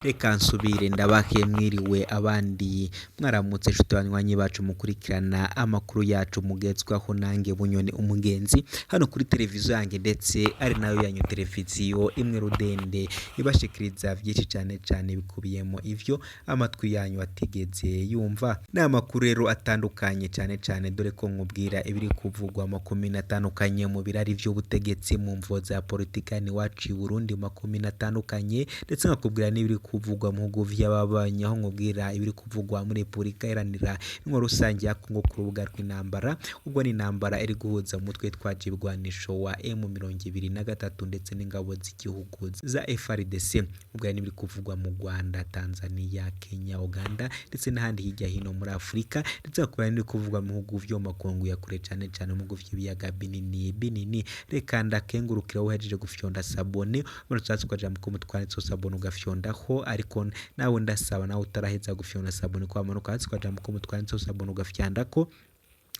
Reka nsubire ndabahe mwiriwe abandi mwaramutse nshuti banywanyi bacu mukurikirana amakuru yacu mugezwaho nange Bunyoni umugenzi hano kuri televiziyo yanjye ndetse ari nayo yanyu televiziyo imwe rudende ibashikiriza byinshi cyane bikubiyemo ivyo amatwi yanyu atigeze yumva. Ni amakuru rero atandukanye cyane dore ko nkubwira ibiri kuvugwa makumyabiri atandukanye mu birari by'ubutegetsi mu mvo za politika ni wacu Burundi makumyabiri atandukanye ndetse nkakubwira n'ibiri kuvugwa mu bihugu by'ababanyi aho nkubwira ibiri kuvugwa muri Repubulika Iharanira Intwaro Rusange ya Kongo ku rubuga rw'intambara. Ubwo ni intambara iri guhuza umutwe twaje ibigwanisho wa M23 ndetse n'ingabo z'igihugu za FARDC. Ubwo n'ibiri kuvugwa mu Rwanda, Tanzania, Kenya, Uganda ndetse n'ahandi hirya hino muri Afrika ndetse akaba n'ibiri kuvugwa mu bihugu byo makungu ya kure cyane mu bihugu by'ibiyaga binini. Reka ndakengurukira uhejeje gufyonda sabone murutsatswe kwa jambo ko mutwanditse sabone ugafyondaho, ariko nawe ndasaba nawe utaraheza gufyonda sabone kwa manuka hatsi kwa jambo ko mutwanditse sabone ugafyandako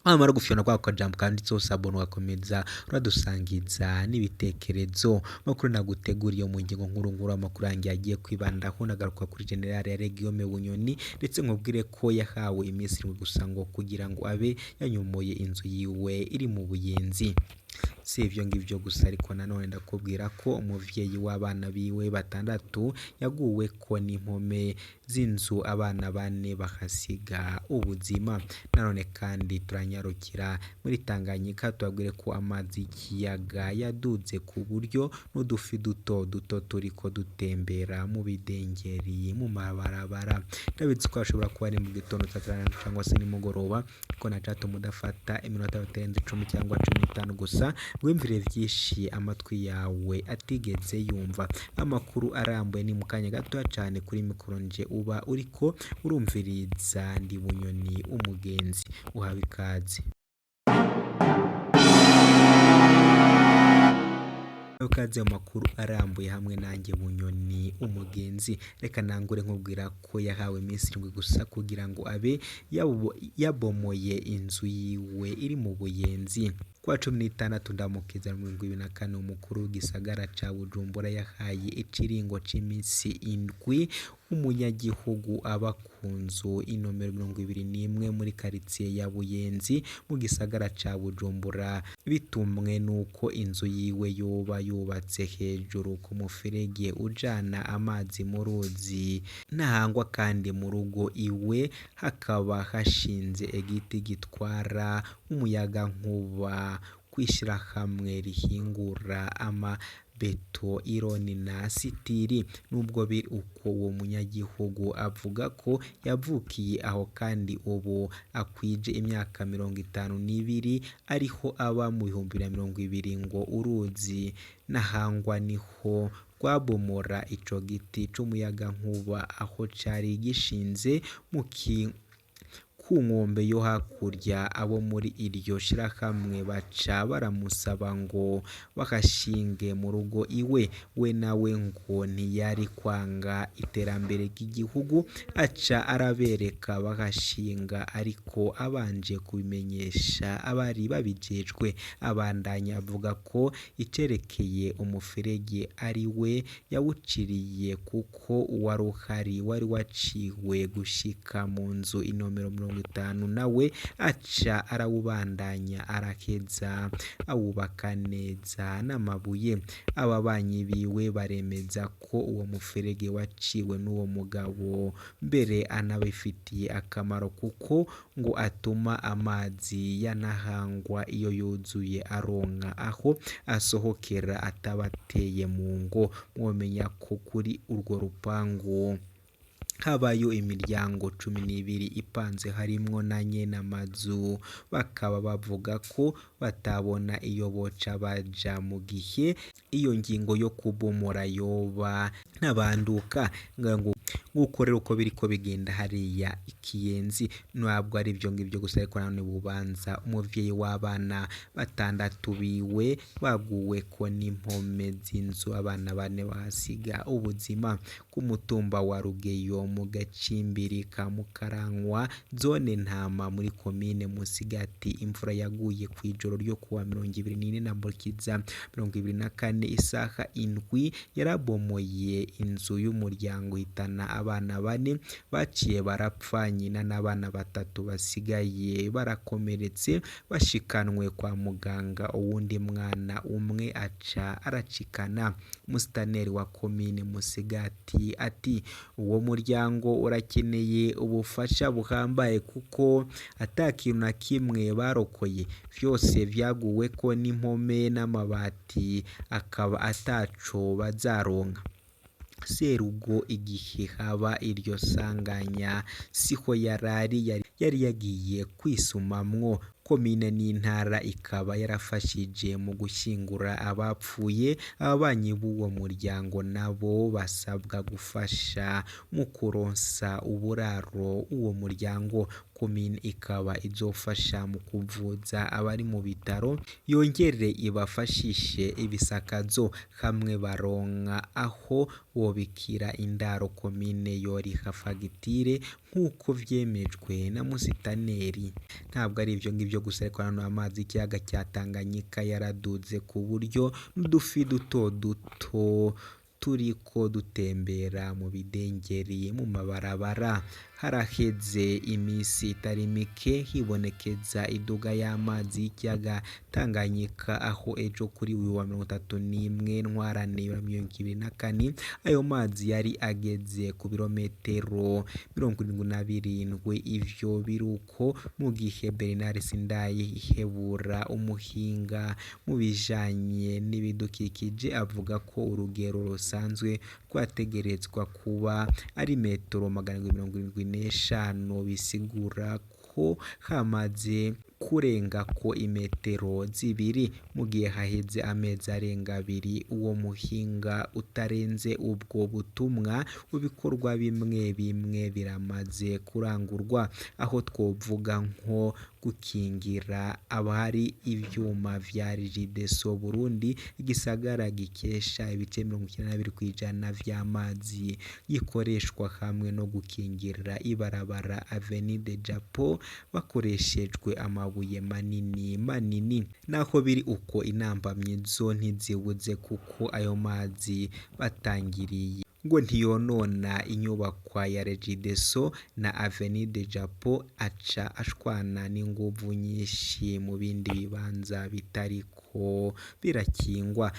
amara gufyona kwa kajambo kanditseho sabone ugakomeza uradusangiza n'ibitekerezo makuru naguteguriye mu ngingo nkuru amakuru yanjye yagiye kwibandaho nagaruka kuri General ya Guillaume Bunyoni ndetse nkubwire ko yahawe iminsi gusa ngo kugira ngo abe yanyomoye inzu yiwe iri mu Buyenzi. Si ivyo ngivyo gusa ariko nanone ndakubwira ko umuvyeyi w'abana biwe batandatu yaguwe ko n'impome z'inzu abana bane bahasiga ubuzima. Nanone kandi turanyarukira muri Tanganyika tubabwire ko amazi y'ikiyaga yaduze ku buryo n'udufi duto turiko dutembera mu bidengeri mu mabarabara. Ndabitse ko ashobora kuba ari mu gitondo cyangwa se nimugoroba ko nacato mudafata iminota bitarenze 10 cyangwa 15 gusa wimvire vyishi amatwi yawe atigeze yumva. Amakuru arambuye ni mukanya gato cyane kuri mikoro nje uba uriko urumviriza ndi Bunyoni umugenzi. Uhawe ikaze. Ukaze makuru arambuye hamwe nanjye Bunyoni umugenzi. Reka nangure nkubwira ko yahawe iminsi 7 gusa kugira ngo abe yabomoye inzu yiwe iri mu Buyenzi. Kwa 16 ndamukiza mu 2024 umukuru w'igisagara ca Bujumbura yahaye ikiringo c'imisi 7 umunyagihugu aba ku nzu inomero 21 muri quartier ya Buyenzi mu gisagara ca Bujumbura bitumwe nuko inzu yiwe yoba yubatse hejuru ku muferege ujana amazi mu ruzi nahangwa, kandi mu rugo iwe hakaba hashinze igiti gitwara umuyaga nkuba kwishira hamwe rihingura beto, ironi na sitiri. Nubwo biri uko uwo munyagihugu avuga ko yavukiye aho kandi ubu akwije imyaka 52 ariho aba mu 2020 ngo uruzi nahangwa niho rwabomora ico giti c'umuyaga nkuba aho cari gishinze mu ku nkombe yo hakurya. Abo muri iryo shirahamwe baca baramusaba ngo bakashinge mu rugo iwe, we nawe ngo ntiyari kwanga iterambere ry'igihugu aca arabereka bakashinga, ariko abanje kubimenyesha abari babijejwe. Abandanya avuga ko icerekeye umuferege ari we yawuciriye kuko uwaruhari wari waciwe gushika mu nzu inomero 50 nawe aca arawubandanya arakeza awubaka neza n'amabuye. Ababanyi biwe baremeza ko uwo muferege waciwe n'uwo mugabo mbere anabifitiye akamaro kuko ngo atuma amazi yanahangwa iyo yuzuye aronka aho asohokera atabateye mu ngo. Mwomenya ko kuri urwo rupangu habayo imiryango 12 ipanze harimwo na nyene amazu. Bakaba bavuga ko batabona iyo boca baja mu gihe iyo ngingo yo kubomora yoba nabanduka ngo nk'uko rero uko biriko bigenda hariya ikiyenzi ntabwo ari ibyo ngibyo gusa ariko nanone bubanza umuvyeyi w'abana batandatu biwe baguweko n'impome z'inzu, abana bane bahasiga ubuzima ku mutumba wa Rugeyo mu gacimbiri ka Mukarangwa zone Ntama muri komine Musigati. Imvura yaguye kw'ijoro ryo kuwa 24 na Mbukiza 2024 isaha indwi yarabomoye inzu y'umuryango hitana abana bane baciye barapfa, nyina n'abana batatu basigaye barakomeretse bashikanwe kwa muganga, uwundi mwana umwe aca aracikana. Musitanteri wa komine Musigati ati uwo muryango urakeneye ubufasha buhambaye kuko atakintu na kimwe barokoye, vyose vyaguweko n'impome n'amabati akaba ataco bazaronka. Serugo igihe haba iryo sanganya siho yari yagiye kwisumamwo. Komine n'intara ikaba yarafashije mu gushyingura abapfuye. Ababanyi b'uwo muryango nabo basabwa gufasha mu kuronsa uburaro uwo muryango. Komine ikaba izofasha mu kuvuza abari mu bitaro, yongere ibafashishe ibisakazo hamwe baronka aho bobikira indaro. Komine yoriha fagitire nk'uko vyemejwe na musitanteri. Ntabwo ari ivyo ngivyo gusa ariko hano amazi y'ikiyaga cya Tanganyika yaraduze ku buryo n'udufi duto duto turiko dutembera mu bidengeri mu mabarabara. Haraheze imisi itari mike hibonekeza iduga y'amazi y'ikiyaga Tanganyika, aho ejo kuri uyu wa 31 Ntwarante 2024 ayo mazi yari ageze ku birometero 77. Ivyo biruko mu gihe Bernard Sindaye ihebura umuhinga mu bijanye n'ibidukikije avuga ko urugero rusanzwe rwategerezwa kuba ari metero 775, bisigura ko hamaze kurenga ko imetero zibiri mu gihe haheze amezi arenga 2. Uwo muhinga utarenze ubwo butumwa ubikorwa bimwe bimwe biramaze kurangurwa, aho twovuga nko gukingira abari ivyuma vya Regideso Burundi, igisagara gikesha ibice 92% vy'amazi gikoreshwa, hamwe no gukingira ibarabara Avenue de Japo bakoreshejwe amabuye manini. Naho biri uko intambamyi zo ntizibuze kuko ayo mazi batangiriye ngo ntiyonona inyubakwa ya Regideso na Avenue de Japo, aca ashwana n'inguvu nyinshi mu bindi bibanza bitariko birakingwa.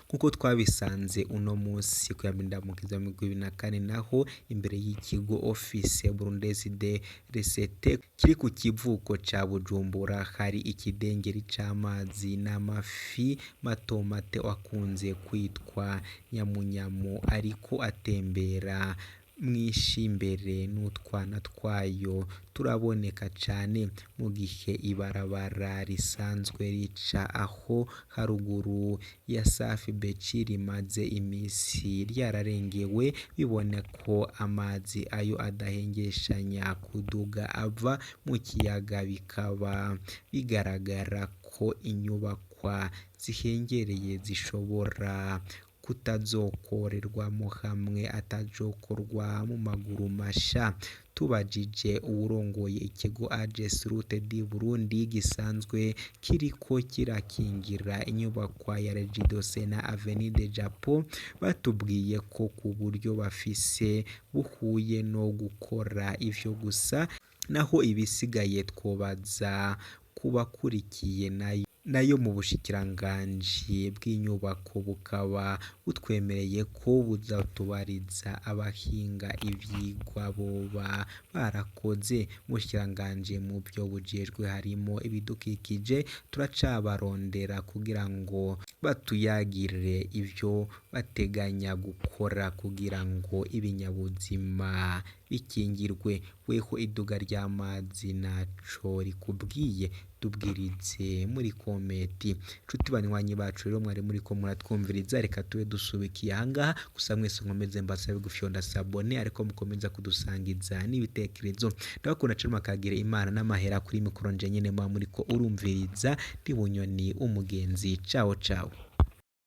Kuko twabisanze uno musi ku ya Mukiza 2024 naho imbere y'ikigo Office Burundaise de Recette kiri ku kivuko ca Bujumbura hari ikidengeri c'amazi n'amafi matomate wakunze kwitwa nyamunyamu ariko atembera mwishimbere n'utwana twayo turaboneka cane, mu gihe ibarabara risanzwe rica aho haruguru ya Safi Beci rimaze imisi ryararengewe. Bibona ko amazi ayo adahengeshanya kuduga ava mu kiyaga, bikaba bigaragara ko inyubakwa zihengereye zishobora kutazokorerwamo hamwe atajokorwa mu maguru masha. Tubajije uwurongoye ikigo AGS Route du Burundi gisanzwe kiriko kirakingira inyubakwa ya Regideso na Avenue de Japo, batubwiye ko ku buryo bafise buhuye no gukora ivyo gusa, naho ibisigaye twobaza kubakurikiye nayo mu bushikiranganji bw'inyubako bukaba butwemereye ko buzatubariza abahinga ivyigwa boba barakoze. Mu bushikiranganji mu byo bujejwe harimo ibidukikije, turacabarondera kugira ngo batuyagire ivyo bateganya gukora kugira ngo ibinyabuzima bikingirwe. Weho iduga ry'amazi naco rikubwiye? tubwirize muri komenti. Nshuti banywanyi bacu rero mwari muri ko muratwumviriza, reka tube dusubikiye ahangaha, gusa mwese nkomeze mbasabe gufyonda sabone ariko mukomeza kudusangiza n'ibitekerezo. Ndabakunda cyane, makagire Imana n'amahera kuri mikoro nje nyene muri ko urumviriza ndi Bunyoni umugenzi. Ciao ciao.